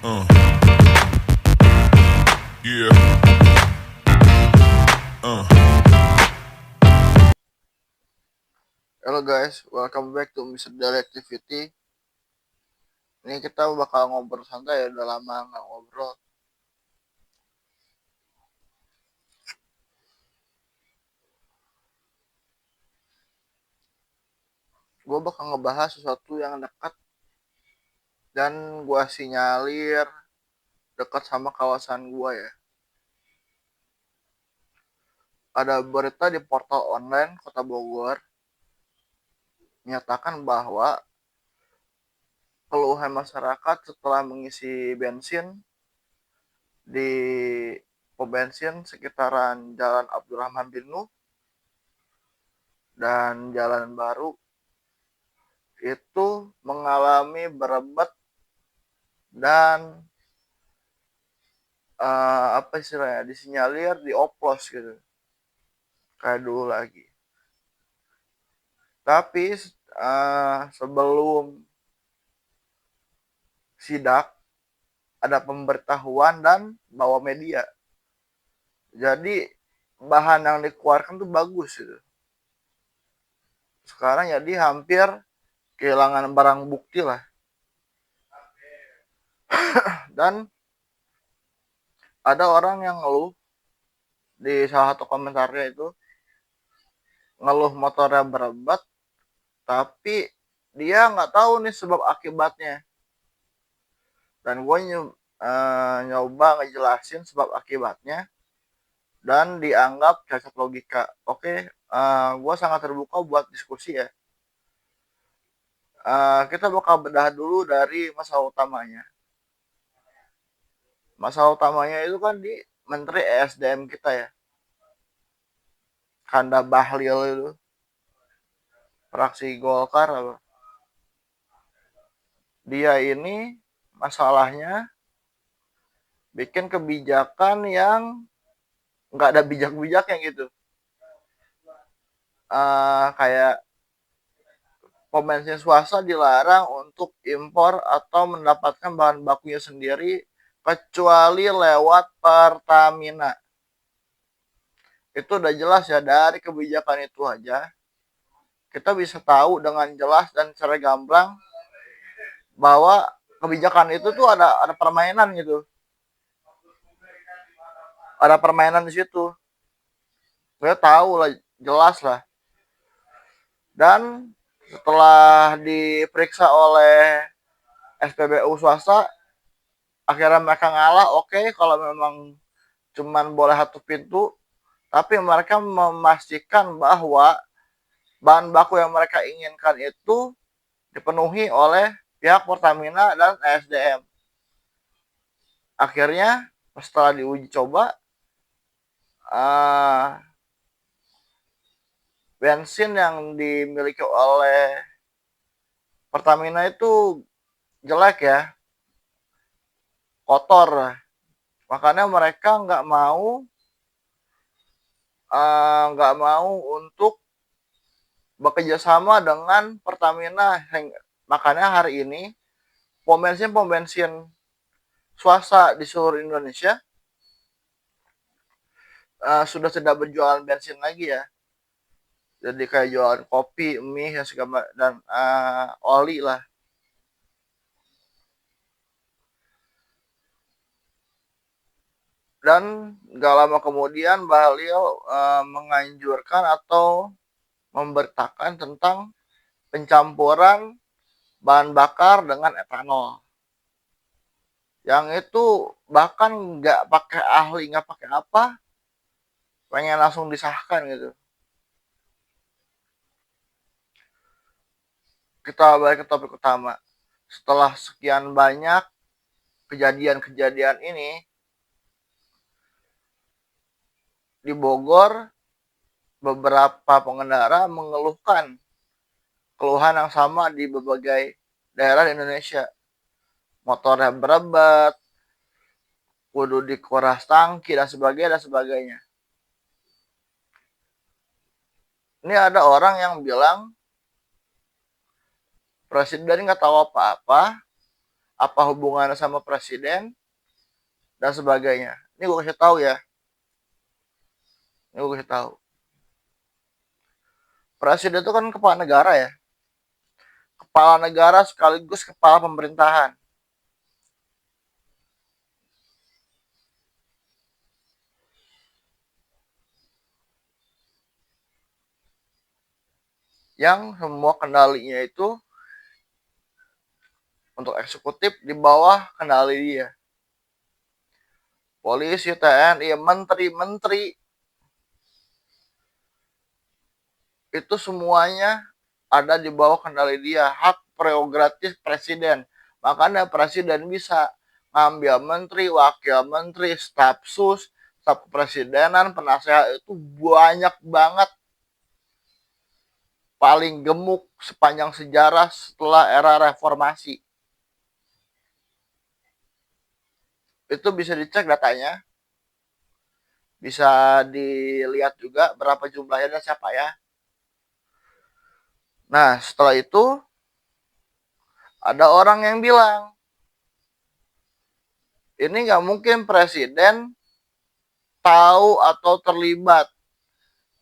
Uh, yeah. Uh. Halo guys, welcome back to Mr. Daily Activity. Ini kita bakal ngobrol santai ya, udah lama nggak ngobrol. Gue bakal ngebahas sesuatu yang dekat dan gue sinyalir dekat sama kawasan gue ya. Ada berita di portal online Kota Bogor menyatakan bahwa keluhan masyarakat setelah mengisi bensin di pom bensin sekitaran Jalan Abdurrahman bin Nuh dan Jalan Baru itu mengalami berebut dan apa istilahnya, disinyalir dioplos gitu kayak dulu lagi. Tapi sebelum sidak ada pemberitahuan dan bawa media, jadi bahan yang dikeluarkan tuh bagus gitu. Sekarang jadi hampir kehilangan barang bukti lah. Dan ada orang yang ngeluh di salah satu komentarnya itu, ngeluh motornya berebat tapi dia nggak tahu nih sebab akibatnya. Dan gue nyoba ngejelasin sebab akibatnya dan dianggap cacat logika. Oke, gue sangat terbuka buat diskusi ya. Kita bakal bedah dulu dari masalah utamanya. Masalah utamanya itu kan di Menteri ESDM kita ya, Kanda Bahlil itu, fraksi Golkar apa. Dia ini masalahnya bikin kebijakan yang nggak ada bijak-bijaknya gitu. Kayak pom bensin swasta dilarang untuk impor atau mendapatkan bahan bakunya sendiri kecuali lewat Pertamina. Itu udah jelas ya, dari kebijakan itu aja kita bisa tahu dengan jelas dan secara gamblang bahwa kebijakan itu tuh ada permainan gitu. Ada permainan di situ. Saya tahu lah, jelas lah. Dan setelah diperiksa oleh SPBU swasta, akhirnya mereka ngalah. Oke, kalau memang cuman boleh satu pintu, tapi mereka memastikan bahwa bahan baku yang mereka inginkan itu dipenuhi oleh pihak Pertamina dan ESDM. Akhirnya setelah diuji coba, bensin yang dimiliki oleh Pertamina itu jelek ya, kotor. Makanya mereka nggak mau untuk bekerja sama dengan Pertamina. Makanya hari ini pom bensin swasta di seluruh Indonesia sudah tidak berjualan bensin lagi ya. Jadi kayak jualan kopi, mie, dan oli lah. Dan gak lama kemudian Bahlil menganjurkan atau memberitakan tentang pencampuran bahan bakar dengan etanol. Yang itu bahkan nggak pakai ahli, nggak pakai apa, pengen langsung disahkan gitu. Kita balik ke topik utama. Setelah sekian banyak kejadian-kejadian ini di Bogor, beberapa pengendara mengeluhkan keluhan yang sama di berbagai daerah di Indonesia. Motornya berebat, kudu dikuras tangki dan sebagainya. Ini ada orang yang bilang presiden nggak tahu apa-apa, apa hubungannya sama presiden, dan sebagainya. Ini gue kasih tahu ya. Ini gue kasih tahu. Presiden itu kan kepala negara ya. Kepala negara sekaligus kepala pemerintahan. Yang semua kendalinya itu untuk eksekutif di bawah kendali dia. Polisi, TNI, menteri-menteri itu semuanya ada di bawah kendali dia, hak prerogatif presiden. Makanya presiden bisa ngambil menteri, wakil menteri, staf sus, staf kepresidenan, penasehat itu banyak banget. Paling gemuk sepanjang sejarah setelah era reformasi. Itu bisa dicek datanya. Bisa dilihat juga berapa jumlahnya dan siapa ya. Nah, setelah itu ada orang yang bilang, ini nggak mungkin presiden tahu atau terlibat.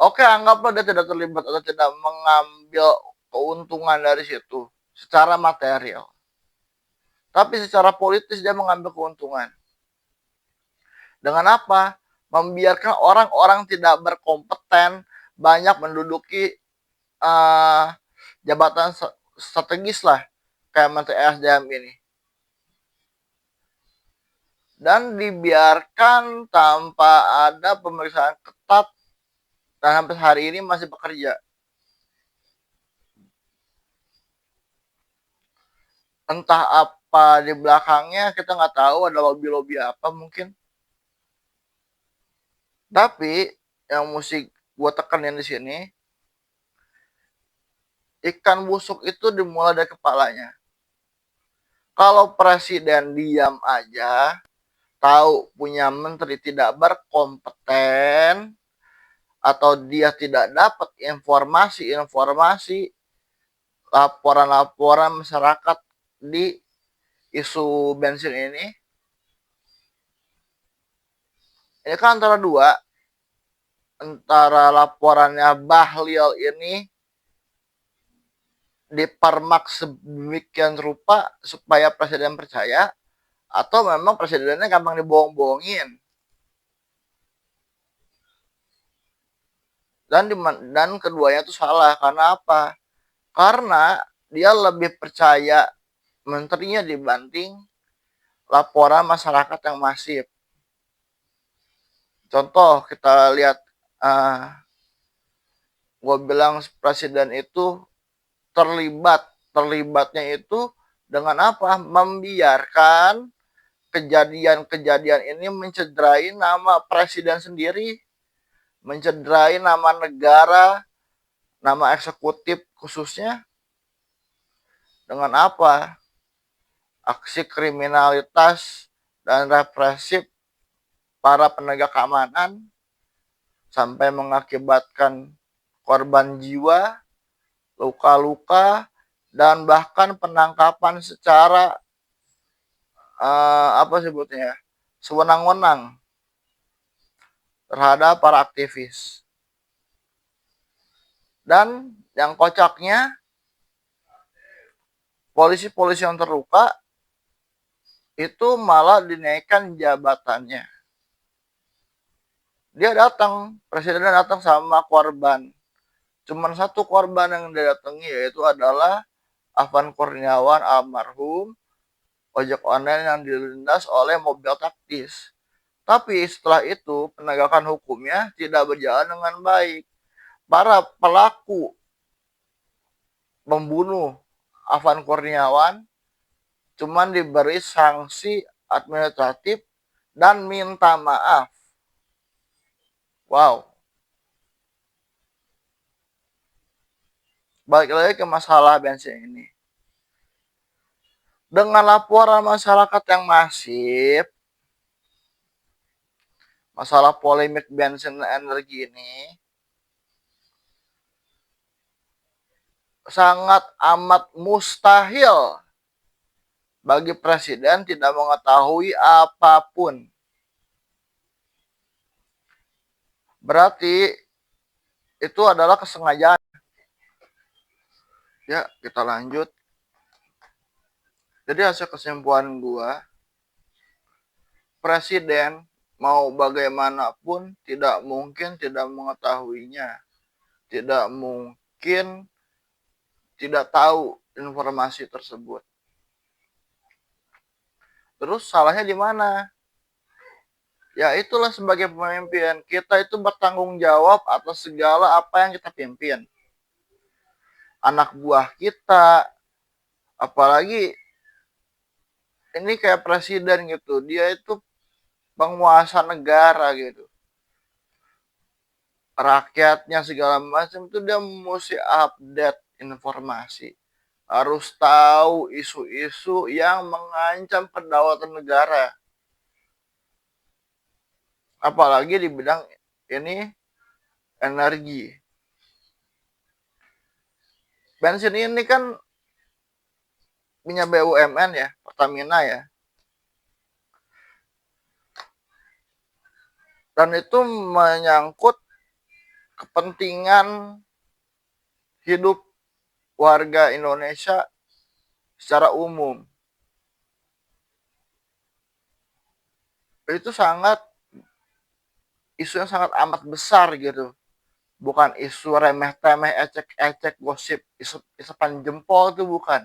Oke, anggaplah dia tidak terlibat atau tidak mengambil keuntungan dari situ secara material. Tapi secara politis dia mengambil keuntungan. Dengan apa? Membiarkan orang-orang tidak berkompeten banyak menduduki jabatan strategis lah kayak Menteri SDM ini. Dan dibiarkan tanpa ada pemeriksaan ketat dan sampai hari ini masih bekerja. Entah apa di belakangnya kita nggak tahu, ada lobby-lobby apa mungkin. Tapi yang mesti gue tekanin di sini, ikan busuk itu dimulai dari kepalanya. Kalau presiden diam aja, tahu punya menteri tidak berkompeten, atau dia tidak dapat informasi-informasi, laporan-laporan masyarakat di isu bensin ini kan antara dua, antara laporannya Bahlil ini dipermak sedemikian rupa supaya presiden percaya, atau memang presidennya gampang dibohong-bohongin. Dan keduanya itu salah. Karena apa? Karena dia lebih percaya menterinya dibanding laporan masyarakat yang masif. Contoh kita lihat, gue bilang presiden itu terlibatnya itu dengan apa? Membiarkan kejadian-kejadian ini mencederai nama presiden sendiri, mencederai nama negara, nama eksekutif khususnya. Dengan apa? Aksi kriminalitas dan represif para penegak keamanan sampai mengakibatkan korban jiwa, luka-luka, dan bahkan penangkapan secara apa sebutnya, sewenang-wenang terhadap para aktivis. Dan yang kocaknya, polisi-polisi yang terluka itu malah dinaikkan jabatannya. Dia datang, presiden datang sama korban. Cuman satu korban yang dia datangi, yaitu adalah Afan Kurniawan almarhum, ojek online yang dilindas oleh mobil taktis. Tapi setelah itu penegakan hukumnya tidak berjalan dengan baik. Para pelaku membunuh Afan Kurniawan cuman diberi sanksi administratif dan minta maaf. Wow. Balik lagi ke masalah bensin ini. Dengan laporan masyarakat yang masif, masalah polemik bensin energi ini sangat amat mustahil bagi presiden tidak mengetahui apapun. Berarti itu adalah kesengajaan. Ya, kita lanjut. Jadi hasil kesimpulan gua, presiden mau bagaimanapun tidak mungkin tidak mengetahuinya. Tidak mungkin tidak tahu informasi tersebut. Terus salahnya di mana? Ya itulah sebagai pemimpin, kita itu bertanggung jawab atas segala apa yang kita pimpin. Anak buah kita, apalagi ini kayak presiden gitu, dia itu penguasa negara gitu. Rakyatnya segala macam itu dia mesti update informasi. Harus tahu isu-isu yang mengancam kedaulatan negara. Apalagi di bidang ini energi. Bensin ini kan punya BUMN ya, Pertamina ya. Dan itu menyangkut kepentingan hidup warga Indonesia secara umum. Itu sangat isu yang sangat amat besar gitu. Bukan isu remeh-temeh, ecek-ecek, gosip, isepan jempol itu bukan.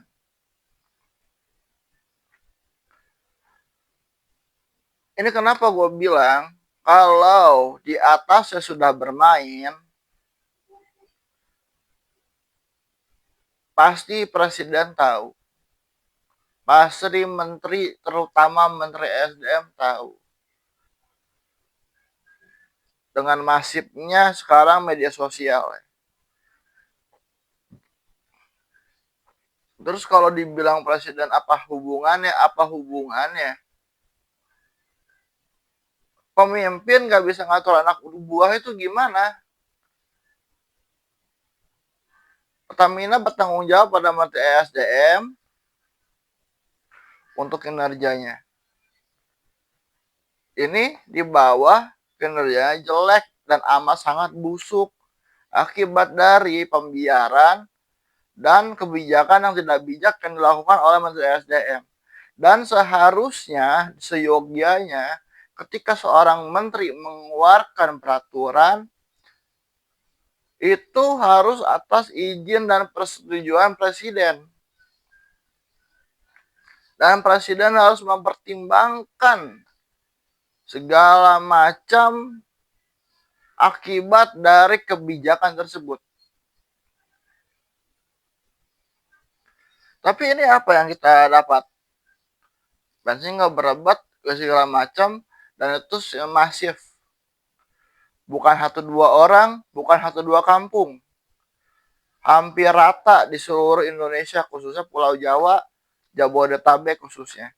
Ini kenapa gue bilang kalau di atasnya sudah bermain, pasti presiden tahu. Pasti menteri, terutama menteri SDM tahu. Dengan masifnya sekarang media sosial. Terus kalau dibilang presiden apa hubungannya? Apa hubungannya? Pemimpin gak bisa ngatur anak buah itu gimana? Pertamina bertanggung jawab pada Menteri SDM untuk kinerjanya. Ini di bawah kinerjanya jelek dan amat sangat busuk akibat dari pembiaran dan kebijakan yang tidak bijak yang dilakukan oleh Menteri SDM. Dan seharusnya, seyogianya, ketika seorang menteri mengeluarkan peraturan, itu harus atas izin dan persetujuan presiden. Dan presiden harus mempertimbangkan segala macam akibat dari kebijakan tersebut. Tapi ini apa yang kita dapat? Bensin nggak berobat ke segala macam dan itu masif. Bukan satu dua orang, bukan satu dua kampung. Hampir rata di seluruh Indonesia, khususnya Pulau Jawa, Jabodetabek khususnya.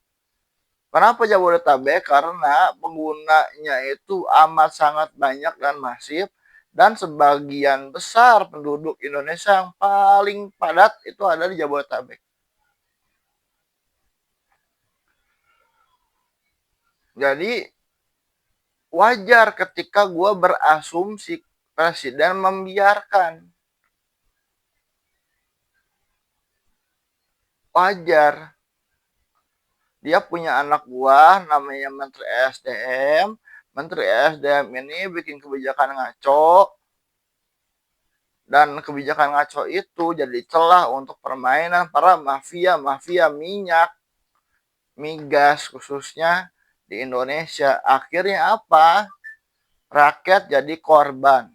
Kenapa Jabodetabek? Karena penggunanya itu amat sangat banyak dan masif, dan sebagian besar penduduk Indonesia yang paling padat itu ada di Jabodetabek. Jadi wajar ketika gue berasumsi presiden membiarkan. Wajar. Dia punya anak buah namanya Menteri SDM. Menteri SDM ini bikin kebijakan ngaco. Dan kebijakan ngaco itu jadi celah untuk permainan para mafia minyak, migas khususnya di Indonesia. Akhirnya apa? Rakyat jadi korban.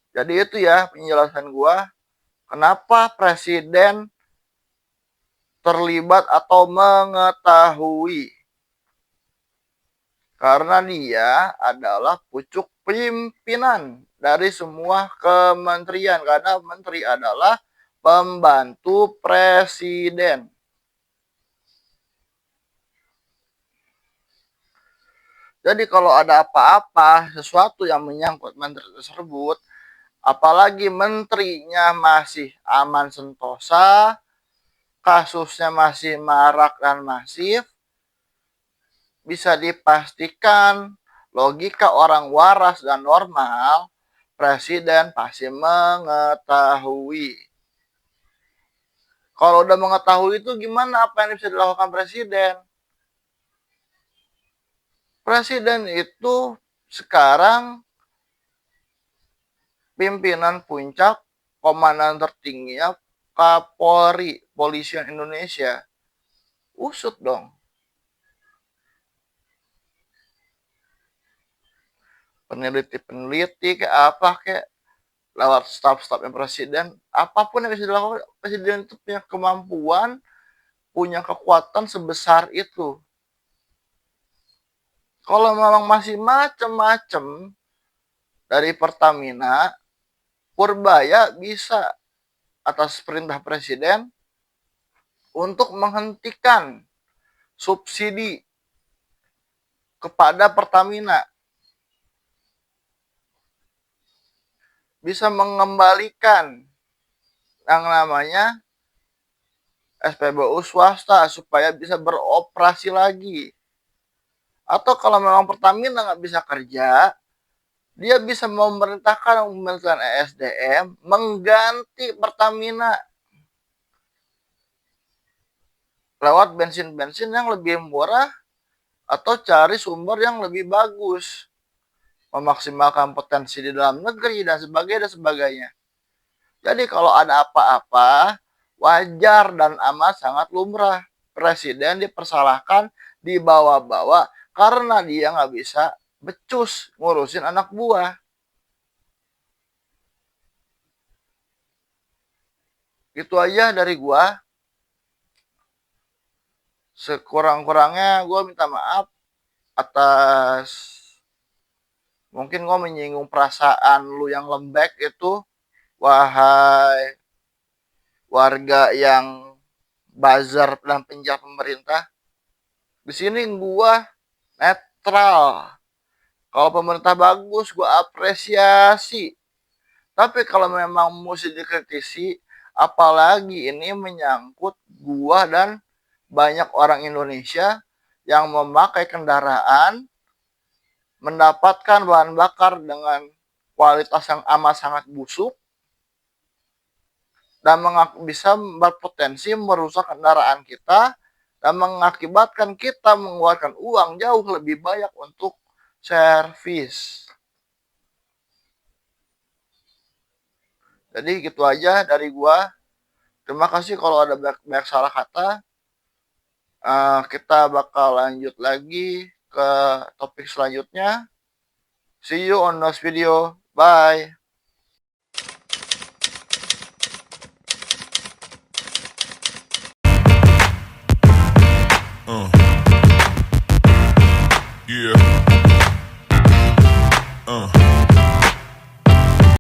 Jadi itu ya penjelasan gua. Kenapa presiden terlibat atau mengetahui? Karena dia adalah pucuk pimpinan dari semua kementerian. Karena menteri adalah pembantu presiden. Jadi kalau ada apa-apa, sesuatu yang menyangkut menteri tersebut, apalagi menterinya masih aman sentosa, kasusnya masih marak dan masif, bisa dipastikan logika orang waras dan normal, presiden pasti mengetahui. Kalau udah mengetahui itu gimana apa yang bisa dilakukan presiden? Presiden itu sekarang pimpinan puncak, komandan tertingginya Kapolri, Polisian Indonesia. Usut dong. Peneliti-peneliti kayak apa kayak lewat staf-stafnya presiden, apapun yang bisa dilakukan, presiden itu punya kemampuan, punya kekuatan sebesar itu. Kalau memang masih macem-macem dari Pertamina, Purbaya bisa atas perintah presiden untuk menghentikan subsidi kepada Pertamina, bisa mengembalikan yang namanya SPBU swasta supaya bisa beroperasi lagi. Atau kalau memang Pertamina nggak bisa kerja, dia bisa memerintahkan Kementerian ESDM mengganti Pertamina lewat bensin-bensin yang lebih murah atau cari sumber yang lebih bagus, memaksimalkan potensi di dalam negeri dan sebagainya. Jadi kalau ada apa-apa, wajar dan amat sangat lumrah presiden dipersalahkan, dibawa-bawa karena dia nggak bisa becus ngurusin anak buah. Itu aja dari gua. Sekurang-kurangnya gua minta maaf atas mungkin gua menyinggung perasaan lu yang lembek itu, wahai warga yang buzzer dan penjara pemerintah. Di sini gua netral. Kalau pemerintah bagus, gua apresiasi. Tapi kalau memang mesti dikritisi, apalagi ini menyangkut gua dan banyak orang Indonesia yang memakai kendaraan, mendapatkan bahan bakar dengan kualitas yang amat sangat busuk, dan bisa berpotensi merusak kendaraan kita, dan mengakibatkan kita mengeluarkan uang jauh lebih banyak untuk servis. Jadi gitu aja dari gua. Terima kasih kalau ada banyak salah kata. Kita bakal lanjut lagi ke topik selanjutnya. See you on next video. Bye.